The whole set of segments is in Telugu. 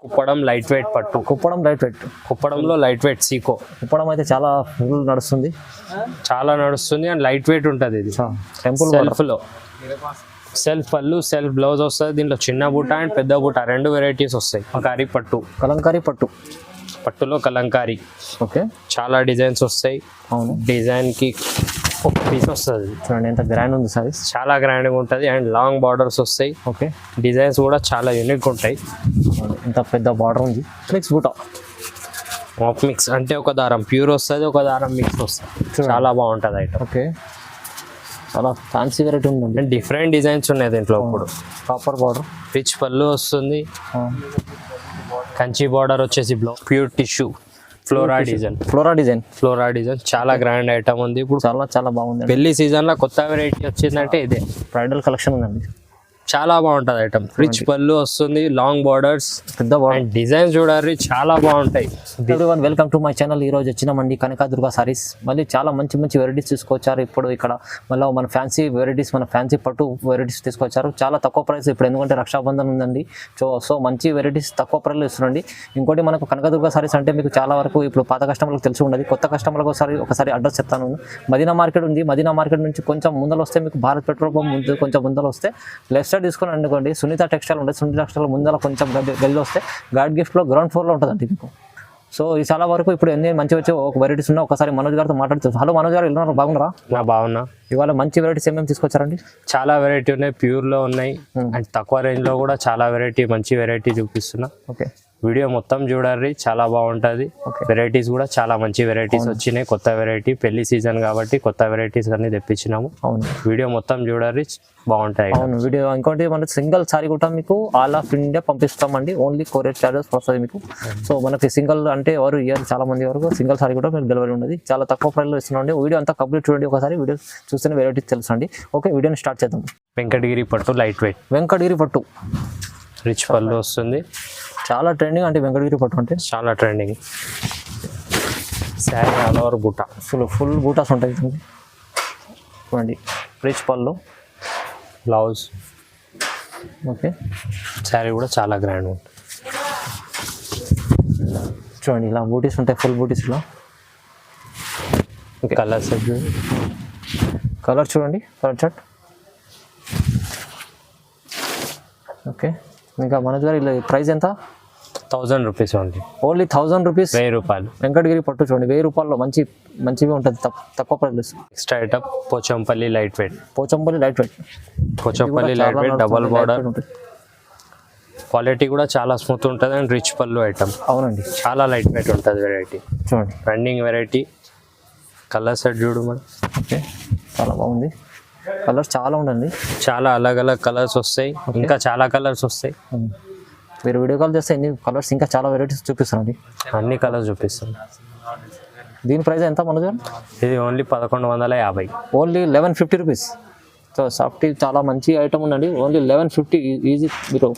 కుప్పడం లైట్ వెయిట్ పట్టు. Kuppadam light weight. కుప్పడంలో లైట్ వెయిట్ సీకో. కుప్పడం అయితే చాలా ఫుల్ నడుస్తుంది, చాలా నడుస్తుంది అండ్ లైట్ వెయిట్ ఉంటుంది. ఇది టెంపుల్ సెల్ఫ్లో సెల్ఫ్ పళ్ళు సెల్ఫ్ బ్లౌజ్ వస్తుంది. దీంట్లో చిన్న బూట అండ్ పెద్ద బూట రెండు వెరైటీస్ వస్తాయి. కలంకారీ పట్టు. కలంకారీ పట్టు. పట్టులో కలంకారీ. ఓకే, చాలా డిజైన్స్ వస్తాయి. అవును, డిజైన్కి ఒక పీస్ వస్తుంది. చూడండి ఎంత గ్రాండ్ ఉంది సారీస్, చాలా గ్రాండ్గా ఉంటుంది అండ్ లాంగ్ బార్డర్స్ వస్తాయి. ఓకే, డిజైన్స్ కూడా చాలా యూనిక్ ఉంటాయి. ఇంత పెద్ద బార్డర్ ఉంది. మిక్స్ బూట. ఆఫ్ మిక్స్ అంటే ఒక దారం ప్యూర్ వస్తుంది, ఒక దారం మిక్స్ వస్తుంది. చాలా బాగుంటుంది ఐటమ్. ఓకే, చాలా ఫ్యాన్సీ వెరైటీ ఉందండి. అండ్ డిఫరెంట్ డిజైన్స్ ఉన్నాయి దీంట్లో. ఇప్పుడు కాపర్ బార్డర్, రిచ్ పళ్ళు వస్తుంది. కంచి బార్డర్ వచ్చేసి pure tissue flora design. Flora design చాలా గ్రాండ్ ఐటమ్ ఉంది. ఇప్పుడు చాలా బాగుంది. పెళ్లి సీజన్ లో కొత్త వెరైటీ వచ్చిందంటే ఇదే. బ్రైడల్ కలెక్షన్ ఉందండి, చాలా బాగుంటుంది ఐటమ్. రిచ్ పళ్ళు వస్తుంది, లాంగ్ బార్డర్స్, పెద్ద బార్డర్. డిజైన్స్ చూడాలి, చాలా బాగుంటాయి. Welcome to my channel. ఈ రోజు వచ్చినామండి కనకదుర్గ సారీస్. మళ్ళీ చాలా మంచి వెరైటీస్ తీసుకొచ్చారు. ఇప్పుడు ఇక్కడ మళ్ళీ మన ఫ్యాన్సీ వెరైటీస్, మన ఫ్యాన్సీ పట్టు వెరైటీస్ తీసుకొచ్చారు. చాలా తక్కువ ప్రైస్ ఇప్పుడు, ఎందుకంటే రక్షాబంధన్ ఉందండి. సో మంచి వెరైటీస్ తక్కువ ప్రైస్లో ఇస్తున్నాండి. ఇంకోటి మనకు కనకదుర్గ సారీస్ అంటే మీకు చాలా వరకు ఇప్పుడు పాత కస్టమర్లకు తెలిసి ఉండదు. కొత్త కస్టమర్లకు ఒకసారి అడ్రస్ చెప్తాను. మదీనా మార్కెట్ ఉంది. మదీనా మార్కెట్ నుంచి కొంచెం ముందర వస్తే మీకు భారత్ పెట్రోల్ పంప్ ముందు కొంచెం ముందర వస్తే లెఫ్ట్ సైడ్ తీసుకొని అనుకోండి సునీత టెక్స్టైల్ ఉంటుంది. సునీత టెక్స్టైల్ ముందర కొంచెం గల్లి వస్తే గాడ్ గిఫ్ట్లో గ్రౌండ్ ఫ్లోర్లో ఉంటుందండి మీకు. సో ఈ చాలా వరకు ఇప్పుడు ఎన్ని మంచి వచ్చి ఒక వెరైటీస్ ఉన్నా. ఒకసారి మనోజ్ గారితో మాట్లాడుతుంది. హలో మనోజ్ గారు, ఎలా బాగున్నారా? బాగున్నా. ఇవాళ మంచి వెరైటీస్ ఏమేమి తీసుకొచ్చారండి? చాలా వెరైటీ ఉన్నాయి, ప్యూర్లో ఉన్నాయి అండ్ తక్కువ రేంజ్లో కూడా చాలా మంచి వెరైటీ చూపిస్తున్నా. ఓకే, వీడియో మొత్తం చూడాలి, చాలా బాగుంటుంది. వెరైటీస్ కూడా చాలా మంచి వెరైటీస్ వచ్చినాయి. కొత్త వెరైటీ పెళ్లి సీజన్ కాబట్టి కొత్త వెరైటీస్ అన్ని తెప్పించినాము. అవును, వీడియో మొత్తం చూడాలి, బాగుంటాయి. అవును వీడియో. ఇంకోటి మనకి సింగిల్ సారీ కూడా మీకు ఆల్ ఆఫ్ ఇండియా పంపిస్తామండి. ఓన్లీ కొరియర్ చార్జెస్ వస్తుంది మీకు. సో మనకి సింగిల్ అంటే ఎవరు ఇయర్ చాలా మంది వరకు సింగిల్ సారీ కూడా మీకు డెలివరీ ఉండదు. చాలా తక్కువ ప్రైస్లో ఇస్తున్నాండి. వీడియో అంతా కంప్లీట్ చూడండి. ఒకసారి వీడియో చూస్తేనే వెరైటీస్ తెలుసండి. ఓకే, వీడియోని స్టార్ట్ చేద్దాం. వెంకటగిరి పట్టు లైట్ వెయిట్. వెంకటగిరి పట్టు రిచ్ పళ్ళు వస్తుంది. చాలా ట్రెండింగ్ అంటే వెంకటగిరి పట్టు అంటే చాలా ట్రెండింగ్. శారీ ఆల్ ఓవర్ బూట, ఫుల్ బూటాస్ ఉంటాయి చూడండి. రిచ్ పళ్ళు, బ్లౌజ్. ఓకే, శారీ కూడా చాలా గ్రాండ్ ఉంటుంది. చూడండి ఇలా బూటీస్ ఉంటాయి, ఫుల్ బూటీస్ ఇలా. కలర్స్ కలర్ చూడండి, కలర్ చార్ట్. ఓకే, ఇంకా మనోజ్ గారు ఇలా ప్రైస్ ఎంత? 1000 రూపీస్ ఓన్లీ. Only 1000 rupees. 1000 రూపాయలు. వెంకటగిరి పట్టు చూడండి, 1000 రూపాయల్లో మంచిగా ఉంటుంది, తక్కువ price. Next item Pochampally light weight. Pochampally light weight double border. Quality కూడా చాలా స్మూత్ ఉంటుంది అండ్ రిచ్ పళ్ళు ఐటమ్. అవునండి, చాలా లైట్ వెయిట్ ఉంటుంది వెరైటీ. చూడండి రన్నింగ్ వెరైటీ. కలర్ సెట్ చూడు మనం. ఓకే, చాలా బాగుంది. కలర్స్ చాలా ఉండండి, చాలా అలగ్ కలర్స్ వస్తాయి. ఇంకా చాలా కలర్స్ వస్తాయి. మీరు వీడియో కాల్ చేస్తే ఎన్ని కలర్స్ ఇంకా చాలా వెరైటీస్ చూపిస్తారండి. అన్ని కలర్స్ చూపిస్తాను. దీని ప్రైస్ ఎంత మనోజ్ గారు? ఇది only 1150. Only 1150 rupees. So softy చాలా మంచి ఐటమ్ ఉందండి. Only 1150 easy. మీరు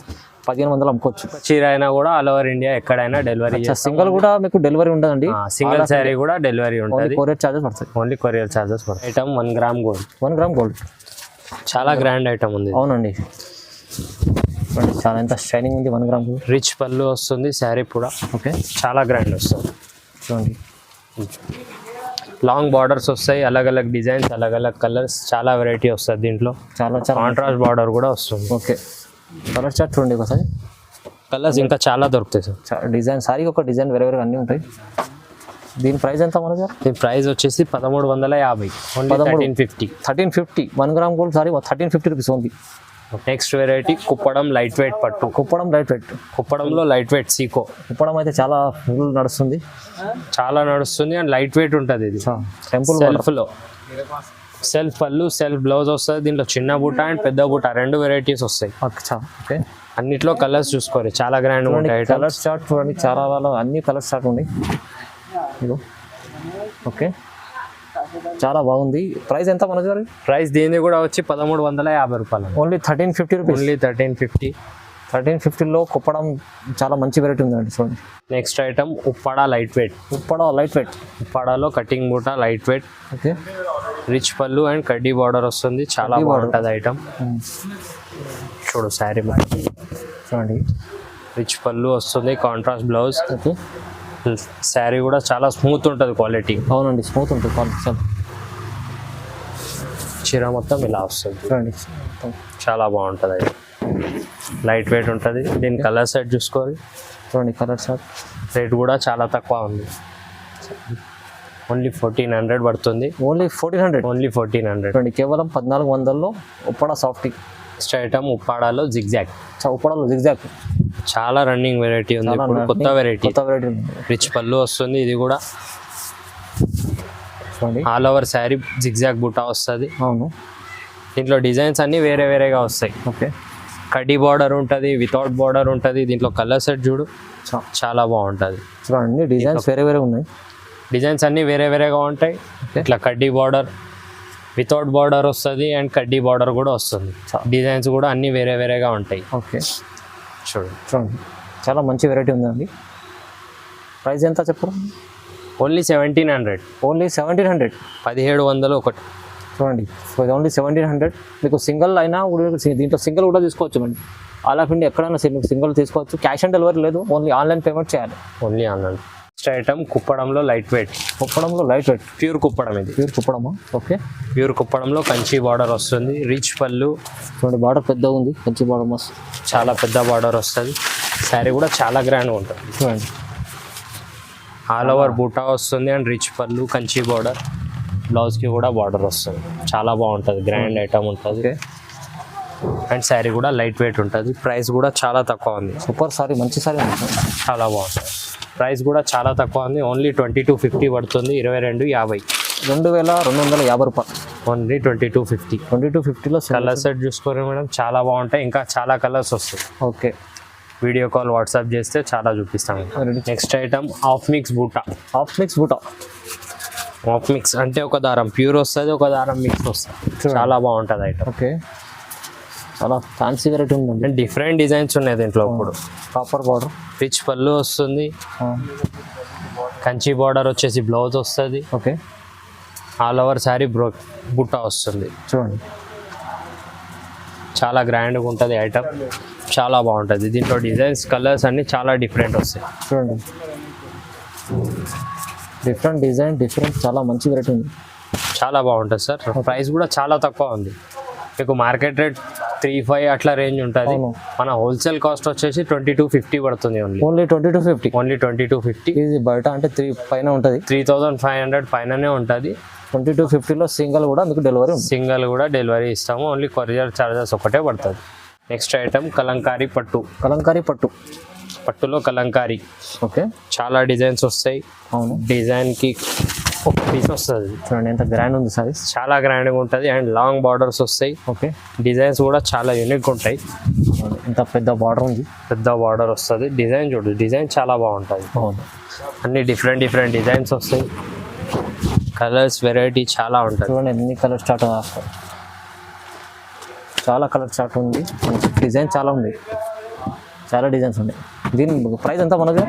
1500 అమ్ముకోవచ్చు. చీర అయినా కూడా ఆల్ ఓవర్ ఇండియా ఎక్కడైనా డెలివరీ. సింగిల్ కూడా మీకు డెలివరీ ఉండదండి. సింగిల్ శారీ కూడా డెలివరీ ఉంటుంది. కొరియర్ చార్జెస్ పడతాయి. ఓన్లీ కొరియర్ చార్జెస్ పడతాయి. Item 1 gram gold. 1 gram gold. చాలా గ్రాండ్ ఐటమ్ ఉంది. అవునండి, చాలా ఎంత షైనింగ్ ఉంది. 1 గ్రామ్ గోల్డ్. రిచ్ పళ్ళు వస్తుంది శారీ కూడా. ఓకే, చాలా గ్రాండ్ వస్తుంది. చూడండి లాంగ్ బార్డర్స్ వస్తాయి, అలగ్ డిజైన్స్, అలగ్ కలర్స్, చాలా వెరైటీ వస్తుంది దీంట్లో. చాలా కాంట్రాస్ట్ బార్డర్ కూడా వస్తుంది. ఓకే, కలర్ చార్ట్ చూడండి ఒకసారి. కలర్స్ ఇంకా చాలా దొరుకుతాయి సార్. డిజైన్ సారీ ఒక డిజైన్ వేరే అన్నీ ఉంటాయి. దీని ప్రైస్ ఎంత మనోజ్ గారు? దీని ప్రైస్ వచ్చేసి 1350. 1350. 1350. 1 gram gold sari 1350 rupees only. Next variety Kuppadam light weight పట్టు. Kuppadam light weight. కుప్పడంలో లైట్ వెయిట్ సీకో. కుప్పడం అయితే చాలా ఫుల్ నడుస్తుంది, చాలా నడుస్తుంది అండ్ లైట్ వెయిట్ ఉంటుంది. ఇది టెంపుల్ సెల్ఫ్లో సెల్ఫ్ పళ్ళు సెల్ఫ్ బ్లౌజ్ వస్తుంది. దీంట్లో చిన్న బూట అండ్ పెద్ద బూట రెండు వెరైటీస్ వస్తాయి. ఓకే, అన్నిట్లో కలర్స్ చూసుకోవాలి, చాలా గ్రాండ్ ఉంటాయి. కలర్స్ చార్ట్ చూడండి, చాలా అన్ని కలర్స్ చార్ట్ ఉన్నాయి. ఓకే, చాలా బాగుంది. ప్రైస్ ఎంత మనోజ్ గారు? ప్రైస్ దీని కూడా వచ్చి 1350 రూపాయలు. Only 1350 rupees. ఓన్లీ 1350. 1350లో కుప్పడం చాలా మంచి వెరైటీ ఉందండి. చూడండి next item Uppada light weight. ఉప్పాడలో కటింగ్ బూట లైట్ వెయిట్. ఓకే, రిచ్ పళ్ళు అండ్ కడ్డీ బార్డర్ వస్తుంది. చాలా బాగుంటుంది ఐటమ్. చూడు శారీ చూడండి, రిచ్ పళ్ళు వస్తుంది, కాంట్రాస్ట్ బ్లౌజ్. ఓకే. శారీ కూడా చాలా స్మూత్ ఉంటుంది క్వాలిటీ. అవునండి, స్మూత్ ఉంటుంది క్వాలిటీ. చాలా చీర మొత్తం ఇలా వస్తుంది, చూడండి. చాలా బాగుంటుంది. అది లైట్ వెయిట్ ఉంటుంది. దీని కలర్ సెట్ చూసుకోవాలి. చూడండి కలర్ షార్ట్. రేట్ కూడా చాలా తక్కువ ఉంది, ఓన్లీ 1400 పడుతుంది. ఓన్లీ 1400. ఓన్లీ 1400. చూడండి కేవలం 1400లో ఉప్పాడ సాఫ్టీ. నెక్స్ట్ ఐటమ్ ఉప్పాడాలో జిగ్జాగ్. ఉప్పాడలో జిగ్జాగ్ చాలా రన్నింగ్ వెరైటీ ఉంది ఇప్పుడు, కొత్త వెరైటీ. కొత్త వెరైటీ ఉంది. రిచ్ పళ్ళు వస్తుంది. ఇది కూడా చూడండి. ఆల్ ఓవర్ శారీ జిగ్జాగ్ బుటా వస్తుంది. అవును. దీంట్లో డిజైన్స్ అన్నీ వేరే వేరేగా వస్తాయి. ఓకే. కడ్డీ బార్డర్ ఉంటుంది, వితౌట్ బార్డర్ ఉంటుంది. దీంట్లో కలర్ సెట్ చూడు, చాలా బాగుంటుంది. చూడండి డిజైన్స్ వేరే వేరే ఉన్నాయి. డిజైన్స్ అన్నీ వేరే వేరేగా ఉంటాయి. ఇట్లా కడ్డీ బార్డర్, వితౌట్ బార్డర్ వస్తుంది అండ్ కడ్డీ బార్డర్ కూడా వస్తుంది. డిజైన్స్ కూడా అన్నీ వేరే వేరేగా ఉంటాయి. ఓకే. చూడండి చూడండి చాలా మంచి వెరైటీ ఉందండి. ప్రైస్ ఎంత చెప్పు? ఓన్లీ 1700. ఓన్లీ 1700. 1700 ఒకటి. చూడండి ఓన్లీ 1700. మీకు సింగిల్ అయినా కూడా దీంట్లో సింగిల్ కూడా తీసుకోవచ్చు అండి. ఆల్ ఆఫ్ ఇండియా ఎక్కడైనా సింగిల్ తీసుకోవచ్చు. క్యాష్ ఆన్ డెలివరీ లేదు, ఓన్లీ ఆన్లైన్ పేమెంట్ చేయాలి. Only online. నెక్స్ట్ ఐటమ్ కుప్పడంలో లైట్ వెయిట్. కుప్పడంలో లైట్ వెయిట్, ప్యూర్ కుప్పడం. ఇది ప్యూర్ కుప్పడమా? ఓకే. ప్యూర్ కుప్పడంలో కంచి బార్డర్ వస్తుంది, రిచ్ పళ్ళు. చూడండి బార్డర్ పెద్దగా ఉంది, కంచి బార్డర్ మస్తు, చాలా పెద్ద బార్డర్ వస్తుంది. శారీ కూడా చాలా గ్రాండ్గా ఉంటుంది. చూడండి ఆల్ ఓవర్ బూటా వస్తుంది అండ్ రిచ్ పళ్ళు, కంచి బార్డర్. బ్లౌజ్కి కూడా బార్డర్ వస్తుంది. చాలా బాగుంటుంది, గ్రాండ్ ఐటమ్ ఉంటుంది. ఓకే. అండ్ శారీ కూడా లైట్ వెయిట్ ఉంటుంది. ప్రైస్ కూడా చాలా తక్కువ ఉంది. సూపర్ సారీ, మంచి సారీ ఉంది. చాలా బాగుంటుంది. ప్రైస్ కూడా చాలా తక్కువ ఉంది, ఓన్లీ 2250 పడుతుంది. 2250. 2250 రూపాయలు. ఓన్లీ 2250. 2250లో కలర్ సెట్ చూసుకోరు మేడం, చాలా బాగుంటాయి. ఇంకా చాలా కలర్స్ వస్తాయి. ఓకే. వీడియో కాల్ వాట్సాప్ చేస్తే చాలా చూపిస్తాము. నెక్స్ట్ ఐటమ్ హాఫ్ మిక్స్ బూటా. హాఫ్ మిక్స్ బూటా. హాఫ్ మిక్స్ అంటే ఒక దారం ప్యూర్ వస్తుంది, ఒక దారం మిక్స్ వస్తుంది. చాలా బాగుంటుంది ఐటమ్. ఓకే. చాలా ఫ్యాన్సీ వెరైటీ ఉందండి. అండ్ డిఫరెంట్ డిజైన్స్ ఉన్నాయి దీంట్లో. ఇప్పుడు కాపర్ బార్డర్, రిచ్ పళ్ళు వస్తుంది, కంచి బార్డర్ వచ్చేసి బ్లౌజ్ వస్తుంది. ఓకే. ఆల్ ఓవర్ శారీ బుట్ట వస్తుంది. చూడండి చాలా గ్రాండ్గా ఉంటుంది ఐటమ్, చాలా బాగుంటుంది. దీంట్లో డిజైన్స్, కలర్స్ అన్నీ చాలా డిఫరెంట్ వస్తాయి. చూడండి డిఫరెంట్ డిజైన్, డిఫరెంట్ చాలా మంచి వెరైటీ ఉంది. చాలా బాగుంటుంది సార్. ప్రైస్ కూడా చాలా తక్కువ ఉంది. మీకు మార్కెట్ రేట్ 3-5 అట్లా రేంజ్ ఉంటుంది. మన హోల్సేల్ కాస్ట్ వచ్చేసి 2250 పడుతుంది. ఓన్లీ 2250. ఓన్లీ 2250. ఇది బయట అంటే 3 పైన ఉంటుంది, 3500 పైననే ఉంటుంది. 2250లో సింగిల్ కూడా మీకు డెలివరీ ఉంది. సింగిల్ కూడా డెలివరీ ఇస్తాము, ఓన్లీ కొరియర్ చార్జెస్ ఒకటే పడుతుంది. నెక్స్ట్ ఐటమ్ కలంకారీ పట్టు. కలంకారీ పట్టు. పట్టులో కలంకారీ. ఓకే. చాలా డిజైన్స్ వస్తాయి. అవును. డిజైన్కి ఒక పీస్ వస్తుంది. చూడండి ఎంత గ్రాండ్ ఉంది సారీస్, చాలా గ్రాండ్గా ఉంటుంది. అండ్ లాంగ్ బార్డర్స్ వస్తాయి. ఓకే. డిజైన్స్ కూడా చాలా యూనిక్ ఉంటాయి. ఇంత పెద్ద బార్డర్ ఉంది, పెద్ద బార్డర్ వస్తుంది. డిజైన్ చూడు, డిజైన్ చాలా బాగుంటుంది. అవును. అన్ని డిఫరెంట్ డిఫరెంట్ డిజైన్స్ వస్తాయి. కలర్స్ వెరైటీ చాలా ఉంటుంది. చూడండి ఎన్ని కలర్ స్టార్ట్ అవుతాయి, చాలా కలర్ స్టార్ట్ ఉంది. డిజైన్ చాలా ఉంది, చాలా డిజైన్స్ ఉన్నాయి. దీని ప్రైస్ ఎంత మనది?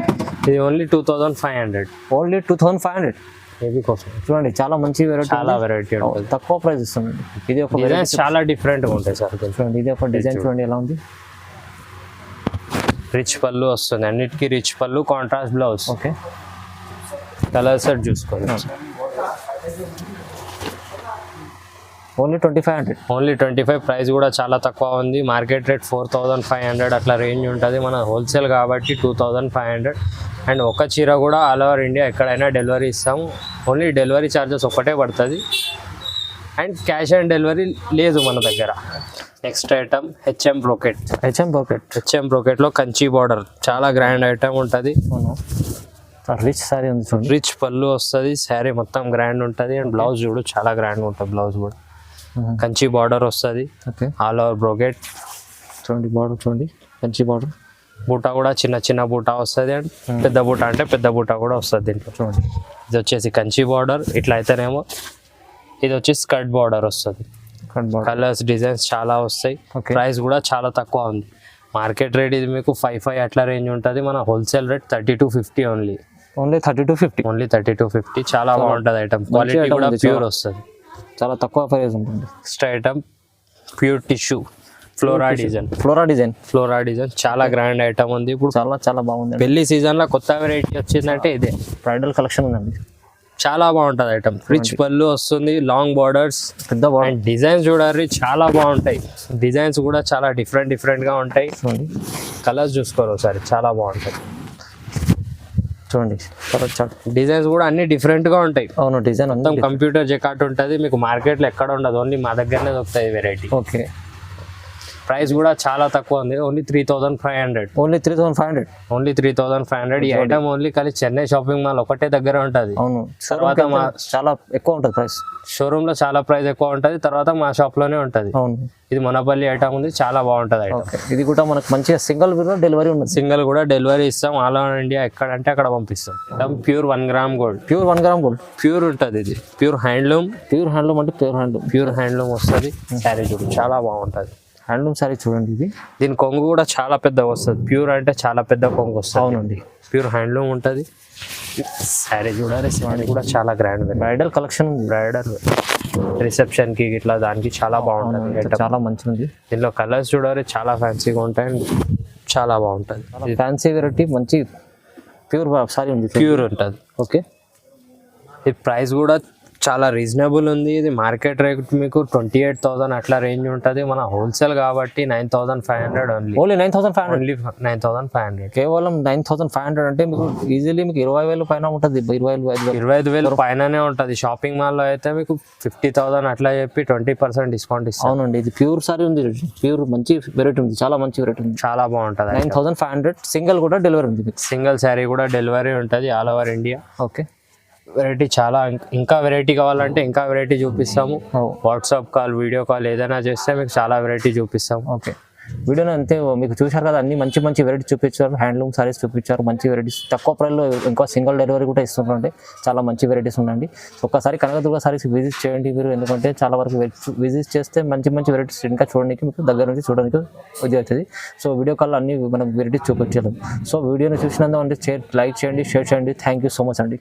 ఇది ఓన్లీ 2500. ఓన్లీ 2500 హెవీ కోసం. చూడండి చాలా మంచి వెరైటీ, చాలా వెరైటీ ఉంటుంది. తక్కువ ప్రైస్ ఇస్తుంది. ఇది ఒక డిజైన్స్ చాలా డిఫరెంట్గా ఉంటాయి సార్. చూడండి ఇది ఒక డిజైన్, చూడండి ఎలా ఉంది. రిచ్ పళ్ళు వస్తుంది, అన్నిటికీ రిచ్ పళ్ళు, contrast blouse. Okay. Colour set చూసుకోండి. ఓన్లీ 2500. ఓన్లీ 25. ప్రైస్ కూడా చాలా తక్కువ ఉంది. మార్కెట్ రేట్ 4500 అట్లా రేంజ్ ఉంటుంది. మన హోల్సేల్ కాబట్టి 2500. అండ్ ఒక చీర కూడా ఆల్ ఓవర్ ఇండియా ఎక్కడైనా డెలివరీ ఇస్తాము, ఓన్లీ డెలివరీ ఛార్జెస్ ఒక్కటే పడుతుంది. అండ్ క్యాష్ ఆన్ డెలివరీ లేదు మన దగ్గర. Next item HM brocade. హెచ్ఎం బ్రోకెట్లో కంచి బార్డర్, చాలా గ్రాండ్ ఐటమ్ ఉంటుంది. రిచ్ సారీ ఉంది చూడండి. రిచ్ పళ్ళు వస్తుంది, శారీ మొత్తం గ్రాండ్ ఉంటుంది. అండ్ బ్లౌజ్ చూడు, చాలా గ్రాండ్గా ఉంటుంది. బ్లౌజ్ కూడా కంచి బార్డర్ వస్తుంది. ఓకే. All over brocade. చూడండి బార్డర్, చూడండి కంచి బార్డర్. బూటా కూడా చిన్న చిన్న బూటా వస్తుంది. అండ్ పెద్ద బూటా అంటే పెద్ద బూటా కూడా వస్తుంది దీంట్లో. చూడండి ఇది వచ్చేసి కంచి బార్డర్. ఇట్లా అయితేనేమో ఇది వచ్చి స్కర్ట్ బార్డర్ వస్తుంది. కలర్స్, డిజైన్స్ చాలా వస్తాయి. ప్రైస్ కూడా చాలా తక్కువ ఉంది. మార్కెట్ రేట్ ఇది మీకు 5-5 అట్లా రేంజ్ ఉంటుంది. మన wholesale rate 3250 only. Only 3250. Only 3250. చాలా బాగుంటుంది ఐటమ్. క్వాలిటీ కూడా ప్యూర్ వస్తుంది, చాలా తక్కువ ప్రైస్ ఉంటుంది. Next item pure tissue. Flora design flora design చాలా గ్రాండ్ ఐటమ్ ఉంది. ఇప్పుడు చాలా చాలా బాగుంది. పెళ్లి సీజన్ లో కొత్త వెరైటీ వచ్చిందంటే ఇదే. బ్రైడల్ కలెక్షన్ ఉందండి, చాలా బాగుంటది ఐటమ్. రిచ్ పళ్ళు వస్తుంది, లాంగ్ బార్డర్స్, పెద్ద బార్డర్. అండ్ డిజైన్స్ చూడాలి చాలా బాగుంటాయి. డిజైన్స్ కూడా చాలా డిఫరెంట్ గా ఉంటాయి. కలర్స్ చూసుకోరు ఒకసారి, చాలా బాగుంటాయి. చూడండి డిజైన్స్ కూడా అన్ని డిఫరెంట్ గా ఉంటాయి. అవును, డిజైన్ మొత్తం కంప్యూటర్ జెకాట్ ఉంటుంది. మీకు మార్కెట్ లో ఎక్కడ ఉండదు, ఓన్లీ మా దగ్గరనే దొరుకుతాయి వెరైటీ. ఓకే. ప్రైస్ కూడా చాలా తక్కువ ఉంది, ఓన్లీ 3,500. ఓన్లీ 3,500. ఈ ఐటమ్ ఓన్లీ కానీ చెన్నై షాపింగ్ మాల్ ఒకటే దగ్గర ఉంటుంది. అవును, తర్వాత మా చాలా ఎక్కువ ఉంటుంది ప్రైస్. షోరూమ్ లో చాలా ప్రైస్ ఎక్కువ ఉంటుంది, తర్వాత మా షాప్ లోనే ఉంటుంది. అవును, ఇది మొనపల్లి ఐటమ్ ఉంది, చాలా బాగుంటుంది ఐటమ్. ఇది కూడా మనకు మంచిగా సింగిల్ డెలివరీ ఉంది. సింగిల్ కూడా డెలివరీ ఇస్తాం, ఆల్ ఓవర్ ఇండియా ఎక్కడంటే అక్కడ పంపిస్తాం. Pure 1 gram gold. Pure 1 gram gold pure ఉంటుంది. ఇది ప్యూర్ హ్యాండ్లూమ్. అంటే ప్యూర్ హ్యాండ్లూమ్ వస్తుంది. శారీ చూడు చాలా బాగుంటుంది. హ్యాండ్లూమ్ శారీ చూడండి. ఇది దీని కొంగు కూడా చాలా పెద్దగా వస్తుంది. ప్యూర్ అంటే చాలా పెద్ద కొంగు వస్తుంది. అవునండి, ప్యూర్ హ్యాండ్లూమ్ ఉంటుంది. శారీ చూడాలి, శారీ కూడా చాలా గ్రాండ్. బ్రైడల్ కలెక్షన్ ఉంది. బ్రైడల్ రిసెప్షన్ కి ఇట్లా దానికి చాలా బాగుంటుంది. చాలా మంచిగా ఉంది. దీనిలో కలర్స్ చూడాలి, చాలా ఫ్యాన్సీగా ఉంటాయి, చాలా బాగుంటుంది. ఫ్యాన్సీ వెరైటీ, మంచి ప్యూర్ సారీ ఉంది. ప్యూర్ ఉంటుంది. ఓకే. ఈ ప్రైస్ కూడా చాలా రీజనబుల్ ఉంది. ఇది మార్కెట్ రేట్ మీకు 28,000 అట్లా రేంజ్ ఉంటుంది. మన హోల్సేల్ కాబట్టి 9,500 ఓన్లీ 9,500. ఓన్లీ 9,500. కేవలం 9,500 అంటే మీకు ఈజీలీ మీకు 20,000 పైన ఉంటుంది. 25,000 పైననే ఉంటుంది. షాపింగ్ మాల్ లో అయితే మీకు 50,000 అట్లా చెప్పి 20% డిస్కౌంట్ ఇస్తాం. అవునండి, ఇది ప్యూర్ సారీ ఉంది. ప్యూర్ మంచి వెరైటీ ఉంది, చాలా మంచి వెరైటీ ఉంది, చాలా బాగుంటుంది. 9,500. సింగిల్ కూడా డెలివరీ ఉంది. సింగిల్ శారీ కూడా డెలివరీ ఉంటుంది, all over India. Okay. Variety చాలా, ఇంకా వెరైటీ కావాలంటే ఇంకా వెరైటీ చూపిస్తాము. వాట్సాప్ కాల్, వీడియో కాల్ ఏదైనా చేస్తే మీకు చాలా వెరైటీ చూపిస్తాము. ఓకే. వీడియోని అంతే మీకు చూశారు కదా, అన్ని మంచి మంచి వెరైటీ చూపించారు. హ్యాండ్లూమ్ సారీస్ చూపించారు, మంచి వెరైటీస్ తక్కువ ప్రైస్లో. ఇంకా సింగిల్ డెలివరీ కూడా ఇస్తుంటే చాలా మంచి వెరైటీస్ ఉండండి. ఒక్కసారి కనకదుర్గ సారీస్ విజిట్ చేయండి మీరు, ఎందుకంటే చాలా వరకు విజిట్ చేస్తే మంచి మంచి వెరైటీస్ ఇంకా చూడడానికి మీకు దగ్గర నుంచి చూడడానికి ఇది అవుతుంది. సో వీడియో కాల్ అన్ని మనం వెరైటీస్ చూపించాలి. సో వీడియోని చూసినందుకు అంటే లైక్ చేయండి, షేర్ చేయండి. థ్యాంక్ యూ సో మచ్ అండి.